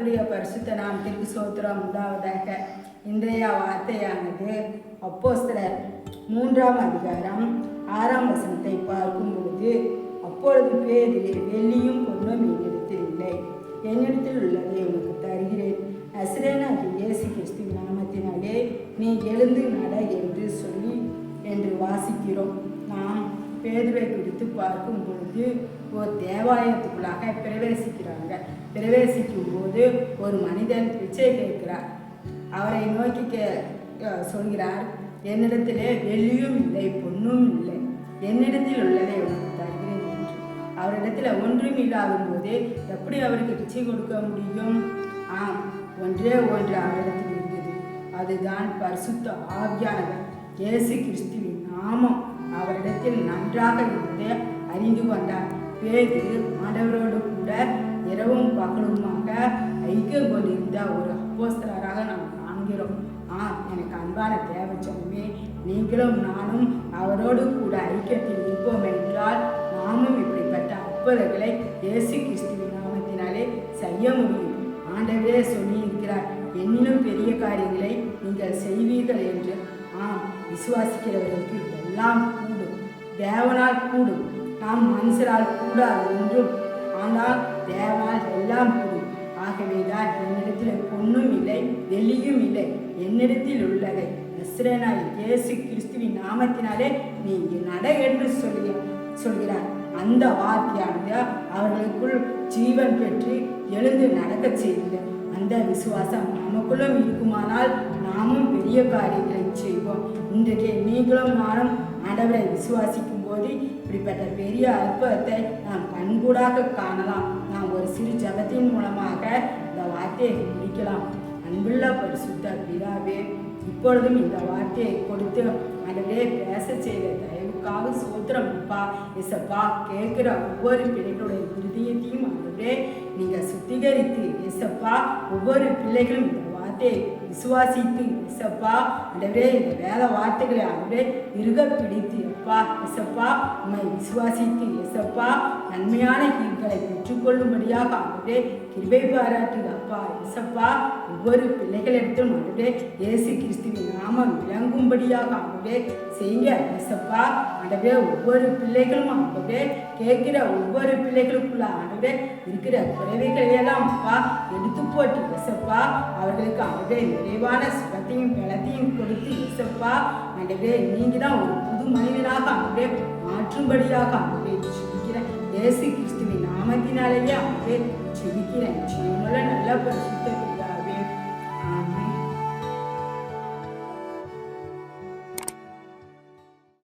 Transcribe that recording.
கர்த்தருடைய பரிசுத்த நாமத்திற்கு ஸ்தோத்திரம் உண்டாவதாக. இன்றைய வார்த்தையானது அப்போஸ்தலர் 3ஆம் அதிகாரம் 6ஆம் வசனத்தை பார்க்கும் பொழுது, அப்பொழுது பேதுரு, வெள்ளியும் பொன்னும் என்னிடத்தில் இல்லை, என்னிடத்தில் உள்ளதை உனக்கு தருகிறேன், நசரேயனாகிய இயேசு கிறிஸ்துவின் நாமத்தினாலே நீ எழுந்து நட என்று வாசிக்கிறோம். நாம் பேதுருவை குறித்து பார்க்கும் பொழுது ஒரு தேவாலயத்துக்குள்ளாக பிரவேசிக்கும் போது ஒரு மனிதன் பிச்சை கேட்கிறார். அவரை நோக்கி சொல்கிறார், என்னிடத்திலே வெள்ளியும் இல்லை பொன்னும் இல்லை, என்னிடத்தில் உள்ளதை உனக்கு தருகிறேன் என்று. அவரிடத்தில் ஒன்றும் இல்லாத போதே எப்படி அவருக்கு பிச்சை கொடுக்க முடியும்? ஒன்றே ஒன்று அவரிடத்தில் இருந்தது, அதுதான் பரிசுத்த ஆவியானவர் இயேசு கிறிஸ்துவின் நாமம் அவரிடத்தில் நன்றாக இருந்து அறிந்து கொண்டார். பேதுரு ஆண்டவரோடு கூட இரவும் பகலுமாக ஐக்கியம் கொண்டிருந்த ஒரு அப்போஸ்தலராக நாம் காண்கிறோம். எனக்கு அன்பான தேவச்சனமே, நீங்களும் நானும் அவரோடு கூட ஐக்கியத்தில் இருப்போம் என்றால் நாமும் இப்படிப்பட்ட அற்புதங்களை இயேசு கிறிஸ்துவின் நாமத்தினாலே செய்ய முடியும். ஆண்டவரே சொல்லி இருக்கிறார், என்னிலும் பெரிய காரியங்களை நீங்கள் செய்வீர்கள் என்று. விசுவாசிக்கிறவர்களுக்கு எல்லாம் கூடும், தேவனால் கூடும். நாம் மனுஷரால் கூடாது என்றும், ஆனால் தேவனால் எல்லாம் கூடும். ஆகவேதான் என்னிடத்தில் பொன்னும் இல்லை வெள்ளியும் இல்லை, என்னிடத்தில் உள்ளதை நசரேயனாகிய இயேசு கிறிஸ்துவின் நாமத்தினாலே நீ நட என்று சொல்கிறார். அந்த வார்த்தையானது அவர்களுக்குள் ஜீவன் பெற்று எழுந்து நடக்க செய்தது. அந்த விசுவாசம் நமக்குள்ளும் இருக்குமானால் நாமும் பெரிய காரியங்களை செய்வோம். இன்றைக்கு நீங்களும் நானும் ஆண்டவரை விசுவாசிக்கும் போது இப்படிப்பட்ட பெரிய அற்புதத்தை நாம் கண்கூடாக காணலாம். நாம் ஒரு சிறு ஜபத்தின் மூலமாக இந்த வார்த்தையை முடிக்கலாம். அன்புள்ள பரிசுத்த பிதாவே, இப்பொழுதும் இந்த வார்த்தையை கொடுத்து ஆண்டவரே பேச செய்த தயவுக்காக சோத்திரம் அப்பா. எசப்பா, கேட்கிற ஒவ்வொரு பிள்ளைகளுடைய இருதயத்தையும் ஆண்டவரே நீங்கள் சுத்திகரித்து எசப்பா, ஒவ்வொரு பிள்ளைகளும் இந்த வார்த்தையை விசுவாசித்து எசப்பா ஆண்டவரே இந்த வேத வார்த்தைகளை ஆண்டவரே இருக பிடித்து அப்பா எசப்பா உண்மை விசுவாசித்து எசப்பா நன்மையான கீழ்களை பெற்றுக்கொள்ளும்படியாக ஆண்டவரே கிருபை பாராட்டு அப்பா எசப்பா. ஒவ்வொரு பிள்ளைகளிடத்திலும் ஆண்டவரே இயேசு கிறிஸ்துவின் நாமம் விளங்கும்படியாக ஆண்டவரே செய்யுங்க எசப்பா. ஆண்டவரே ஒவ்வொரு பிள்ளைகளும் ஆண்டவரே கேட்கிற ஒவ்வொரு பிள்ளைகளுக்குள்ள ஆண்டவரே இருக்கிற குறைவைகளையெல்லாம் அப்பா எடுத்து போட்டு எசப்பா அவர்களுக்கு ஆண்டவரே நிறைவான சுகத்தையும் பலத்தையும் கொடுத்து எசப்பா ஆண்டவரே நீங்க தான் ஒரு புது மனிதனாக ஆண்டவரே மாற்றும்படியாக ஆண்டவரே ஜெபிக்கிறேன். இயேசு கிறிஸ்துவின் நாமத்தினாலேயே ஆண்டவரே ஜெபிக்கிறேன். நல்ல பரிசுத்த